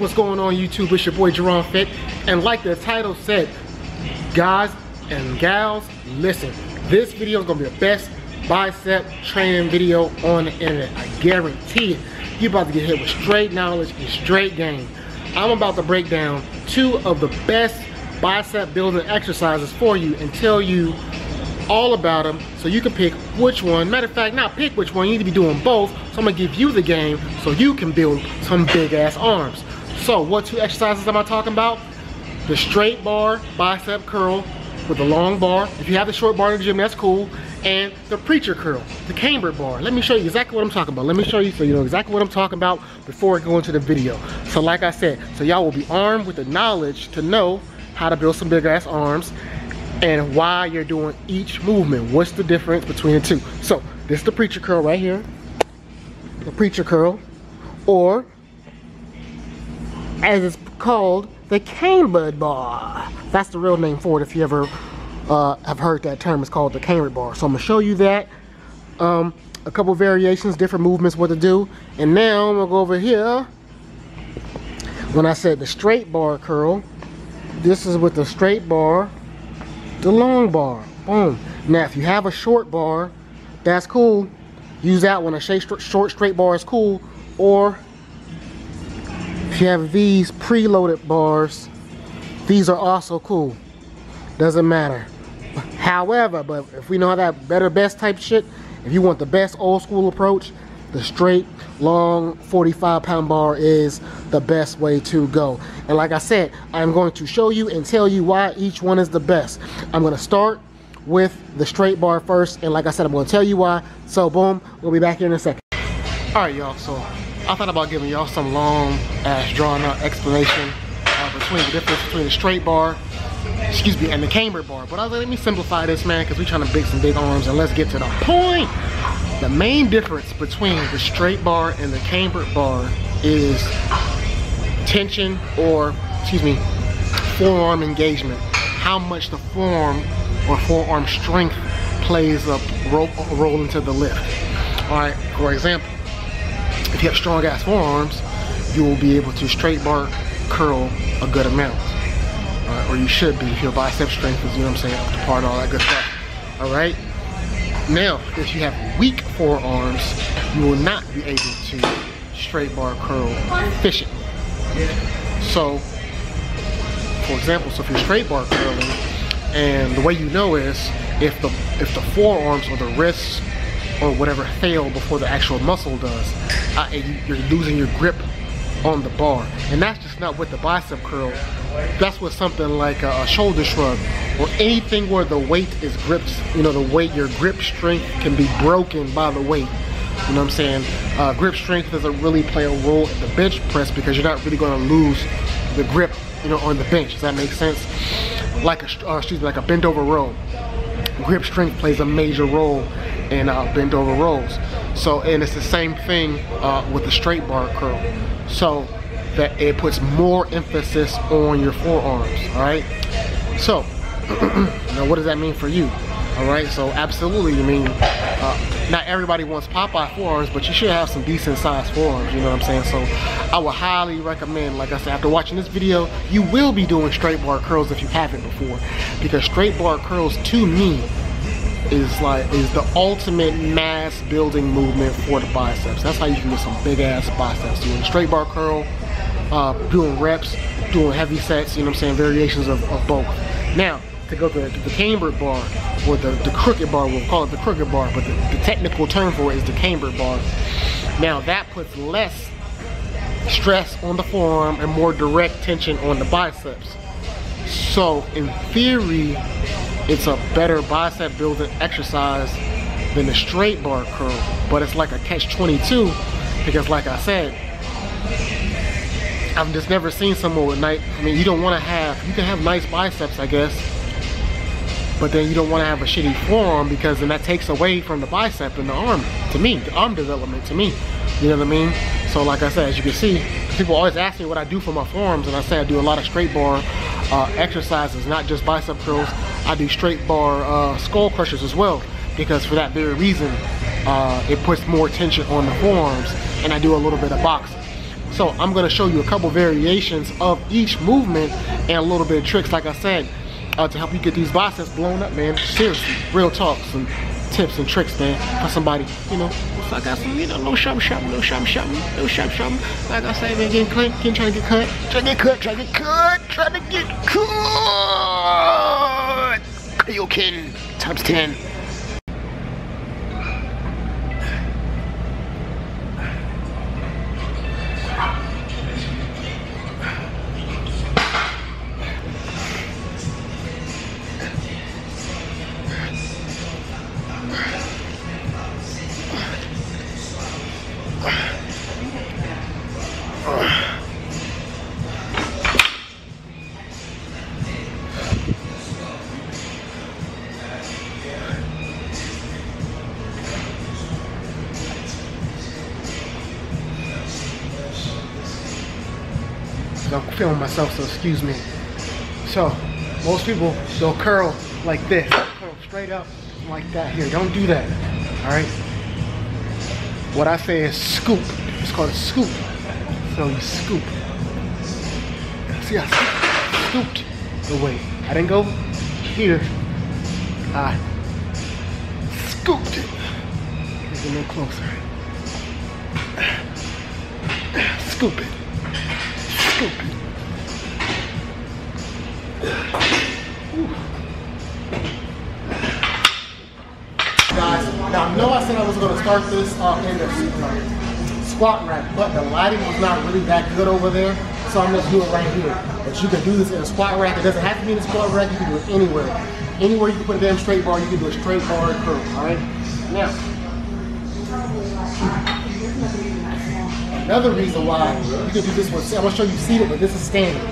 what's going on YouTube? It's your boy Jaron Fit, and like the title said, guys and gals, listen, this video is gonna be the best bicep training video on the internet. I guarantee it. You're about to get hit with straight knowledge and straight game. I'm about to break down 2 of the best bicep building exercises for you and tell you all about them so you can pick which one. Matter of fact, not pick which one, you need to be doing both. So I'm gonna give you the game so you can build some big ass arms. So what 2 exercises am I talking about? The straight bar bicep curl with the long bar. If you have the short bar in the gym, that's cool. And the preacher curl, the camber bar. Let me show you exactly what I'm talking about. Let me show you so you know exactly what I'm talking about before I go into the video. So like I said, so y'all will be armed with the knowledge to know how to build some big ass arms and why you're doing each movement. What's the difference between the 2? So this is the preacher curl right here. The preacher curl, or as it's called, the camber bar. That's the real name for it. If you ever have heard that term, it's called the camber bar. So I'm gonna show you that, a couple variations, different movements, what to do. And now I'm gonna go over here. When I said the straight bar curl, this is with the straight bar, the long bar, boom. Now if you have a short bar, that's cool. Use that one. A short straight bar is cool. Or if you have these preloaded bars, these are also cool. Doesn't matter. However, but if we know that better best type shit, if you want the best old school approach, the straight long 45-pound bar is the best way to go. And like I said, I'm going to show you and tell you why each one is the best. I'm going to start with the straight bar first, and like I said, I'm going to tell you why. So boom, we'll be back here in a second. All right, y'all, so I thought about giving y'all some long ass drawn out explanation between the difference between the straight bar, excuse me, and the camber bar. But I was like, let me simplify this, man, because we're trying to build some big arms, and let's get to the point. The main difference between the straight bar and the camber bar is tension, or excuse me, forearm engagement. How much the forearm or forearm strength plays a role into the lift. All right, for example, if you have strong ass forearms, you will be able to straight bar curl a good amount. Or you should be if your bicep strength is, you know what I'm saying, up to par and all that good stuff. All right. Now, if you have weak forearms, you will not be able to straight bar curl efficiently. So, for example, so if you're straight bar curling, and the way you know is if the forearms or the wrists or whatever fail before the actual muscle does, you're losing your grip on the bar. And that's just not with the bicep curl. That's with something like a shoulder shrug or anything where the weight is gripped. You know, the weight, your grip strength can be broken by the weight. You know what I'm saying? Grip strength doesn't really play a role in the bench press because you're not really going to lose the grip, you know, on the bench. Does that make sense? Like like a bend over row. Grip strength plays a major role in bend over rows. So, and it's the same thing with the straight bar curl. So that it puts more emphasis on your forearms. All right. So now, what does that mean for you? All right. So absolutely, I mean, not everybody wants Popeye forearms, but you should have some decent sized forearms. You know what I'm saying? So I would highly recommend, like I said, after watching this video, you will be doing straight bar curls if you haven't before, because straight bar curls to me is the ultimate mass building movement for the biceps. That's how you can get some big ass biceps. Doing straight bar curl, doing reps, doing heavy sets, you know what I'm saying, variations of both. Now, to go to the camber bar, or the crooked bar, we'll call it the crooked bar, but the technical term for it is the camber bar. Now that puts less stress on the forearm and more direct tension on the biceps. So in theory, it's a better bicep building exercise than the straight bar curl, but it's like a catch-22 because, like I said, I've just never seen someone with nice. I mean, you don't want to have. You can have nice biceps, I guess, but then you don't want to have a shitty forearm because then that takes away from the bicep and the arm. To me, the arm development. To me, you know what I mean. So, like I said, as you can see, people always ask me what I do for my forearms, and I say I do a lot of straight bar exercises, not just bicep curls. I do straight bar skull crushers as well, because for that very reason, it puts more tension on the forearms, and I do a little bit of boxing. So I'm gonna show you a couple variations of each movement and a little bit of tricks, like I said, to help you get these biceps blown up, man. Seriously, real talk, some tips and tricks, man, for somebody, you know. So I got some, you know, no shopping, no shopping. Like I say, man, getting trying to get cut, trying to get cut. Kaioken times 10. I'm filming myself, so excuse me. So, most people, they'll curl like this. Curl straight up like that here. Don't do that, all right? What I say is scoop. It's called a scoop. So you scoop. See, I scooped the weight. I didn't go here. I scooped it. Get a little closer. Scoop it. Guys, now I know I said I was going to start this in the squat rack, but the lighting was not really that good over there, so I'm going to do it right here. But you can do this in a squat rack. It doesn't have to be in a squat rack. You can do it anywhere. Anywhere you can put a damn straight bar, you can do a straight bar and curl. All right. Now, another reason why you can do this one, I'm going to show you seated, but this is standing.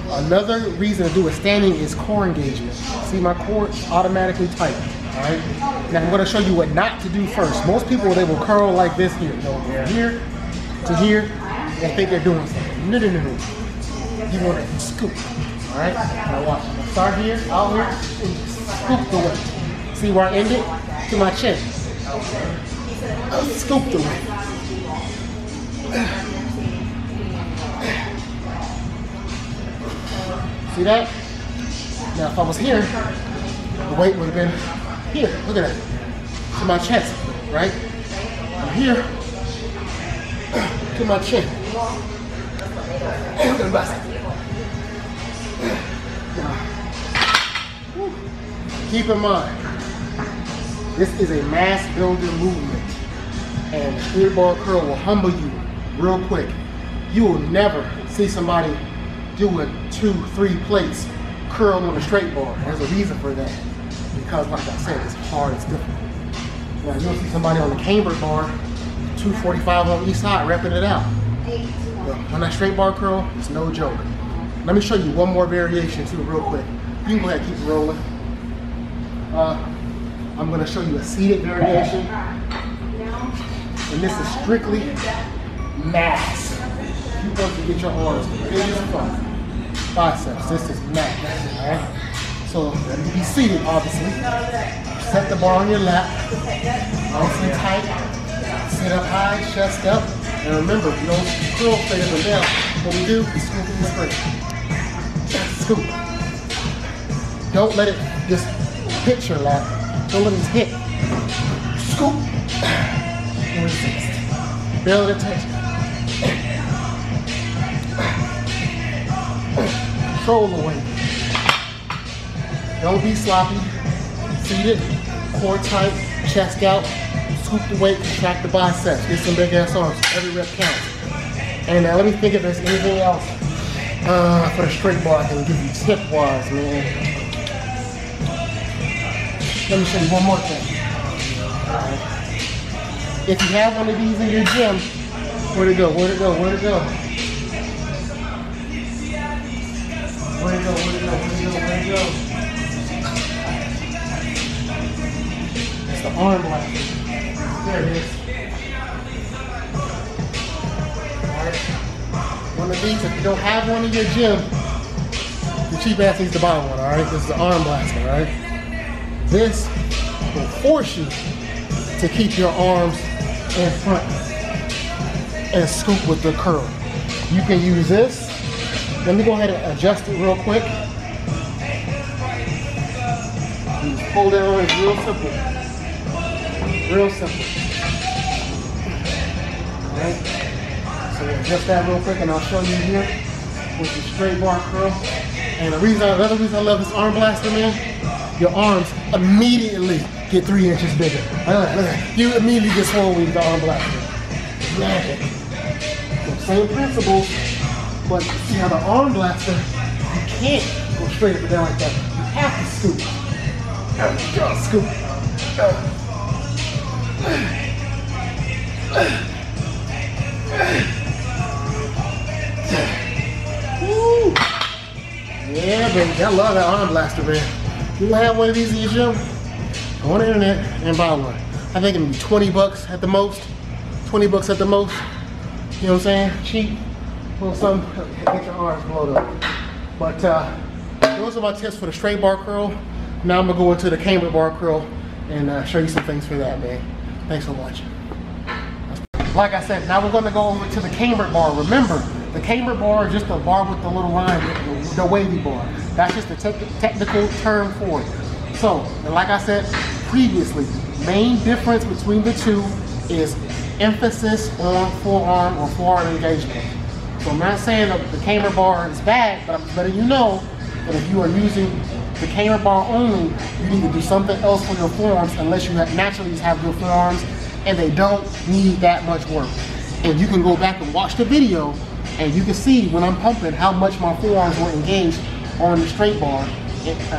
Another reason to do it standing is core engagement. See, my core automatically tight, all right? Now I'm going to show you what not to do first. Most people, they will curl like this here. Go from here to here, and think they're doing something. No. You want to scoop, all right? Now watch, I'm going to start here, out here, and scoop the weight. See where I end it? To my chin. I'll scoop the weight. See that? Now if I was here, the weight would have been here. Look at that. To my chest, right? From here to my chin. Look at the bicep. Keep in mind, this is a mass builder movement, and straight bar curl will humble you real quick. You will never see somebody doing 2-3 plates curl on a straight bar. There's a reason for that, because like I said, it's hard, it's difficult. Now you'll see somebody on the camber bar, 245 on each side, repping it out. But on that straight bar curl, it's no joke. Let me show you one more variation too, real quick. You can go ahead and keep rolling. I'm going to show you a seated variation, and this is strictly mass. You want to get your arms big as fuck. Biceps, this is max, alright? So you be seated, obviously. Set the bar on your lap, nice and tight. Sit up high, chest up. And remember, you don't curl straight up and down. What we do is scoop in the straight. Scoop. Don't let it just hit your lap. Don't let it hit. Scoop. And resist. Feel the tension. Control the weight. Don't be sloppy. Seated, core tight, chest out, scoop the weight, contract the biceps, get some big ass arms. Every rep counts. And now let me think if there's anything else for the straight bar I can give you tip wise, man. Let me show you one more thing. Alright. If you have one of these in your gym, where'd it go? Where'd it go? Where'd it go? Where'd it go? Where'd it go? Where'd it go? Where'd it go? It's the arm blaster. There it is. Alright. One of these, if you don't have one in your gym, the cheap ass needs to buy one, alright? This is the arm blaster, alright? This will force you to keep your arms in front and scoop with the curl. You can use this. Let me go ahead and adjust it real quick. You just pull down, it's real simple. Real simple. Alright. So we'll adjust that real quick and I'll show you here with the straight bar curl. And the other reason I love this arm blaster, man, your arms immediately get 3 inches bigger. Look at that. You immediately get swollen with the arm blaster. Magic. Same principles, but see how the arm blaster, you can't go straight up and down like that. You have to scoop. Scoop. Woo. Yeah, baby, I love that arm blaster, man. You have one of these in your gym, go on the internet and buy one. I think it'd be 20 bucks at the most. 20 bucks at the most. You know what I'm saying? Cheap. Well, some get your arms blown up. But those are my tips for the straight bar curl. Now I'm gonna go into the camber bar curl and show you some things for that, man. Thanks for watching. Like I said, now we're gonna go over to the camber bar. Remember, the camber bar is just a bar with the little line, the wavy bar. That's just the technical term for it. So, and like I said previously, main difference between the two is emphasis on forearm or forearm engagement. So I'm not saying that the camber bar is bad, but I'm letting you know that if you are using the camber bar only, you need to do something else for your forearms unless you naturally have good forearms and they don't need that much work. And you can go back and watch the video and you can see when I'm pumping how much my forearms were engaged on the straight bar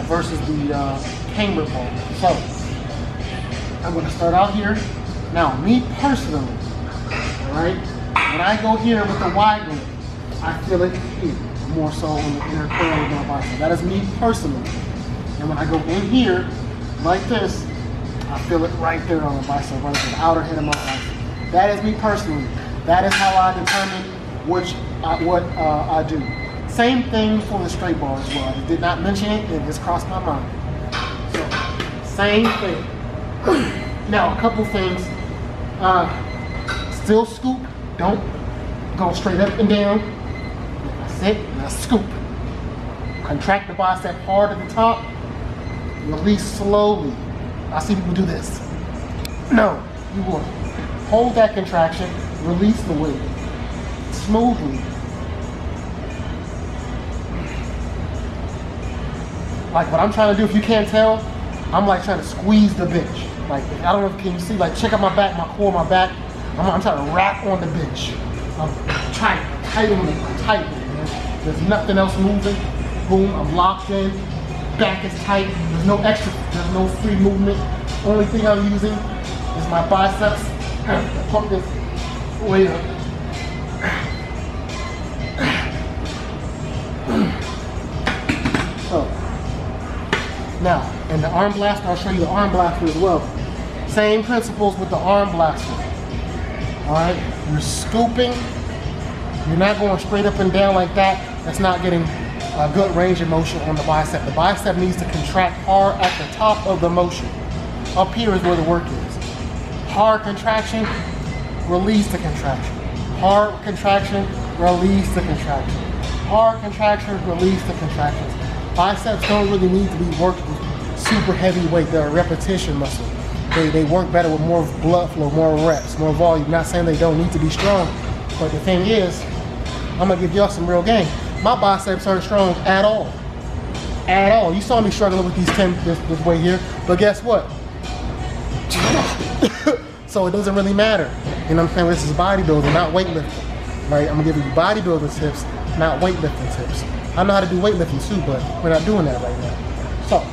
versus the camber bar. So I'm going to start out here. Now, me personally, all right, when I go here with the wide leg, I feel it here, more so on the inner curl of my bicep. That is me personally. And when I go in here, like this, I feel it right there on the bicep, right at the outer head of my bicep. That is me personally. That is how I determine what I do. Same thing for the straight bar as well. I did not mention it, it just crossed my mind. So, same thing. Now, a couple things. Still scoop, don't go straight up and down. That's it, now scoop. Contract the bicep hard at the top, release slowly. I see people do this. No, you want to hold that contraction, release the weight smoothly. Like what I'm trying to do, if you can't tell, I'm like trying to squeeze the bench. Like, I don't know if can you see, like check out my back, my core, my back. I'm trying to wrap on the bench. I'm tight on it, tight, man. There's nothing else moving. Boom, I'm locked in. Back is tight. There's no extra, there's no free movement. Only thing I'm using is my biceps. Pump this weight up. So, now, and the arm blaster, I'll show you the arm blaster as well. Same principles with the arm blaster. Alright, you're scooping. You're not going straight up and down like that. That's not getting a good range of motion on the bicep. The bicep needs to contract hard at the top of the motion. Up here is where the work is. Hard contraction, release the contraction. Hard contraction, release the contraction. Hard contraction, release the contractions. Biceps don't really need to be worked with super heavy weight. They're a repetition muscle. They work better with more blood flow, more reps, more volume. Not saying they don't need to be strong, but the thing is, I'm gonna give y'all some real game. My biceps aren't strong at all. At all. You saw me struggling with these 10 this way here, but guess what? So it doesn't really matter. You know what I'm saying? This is bodybuilding, not weightlifting. Right? I'm gonna give you bodybuilding tips, not weightlifting tips. I know how to do weightlifting too, but we're not doing that right now. So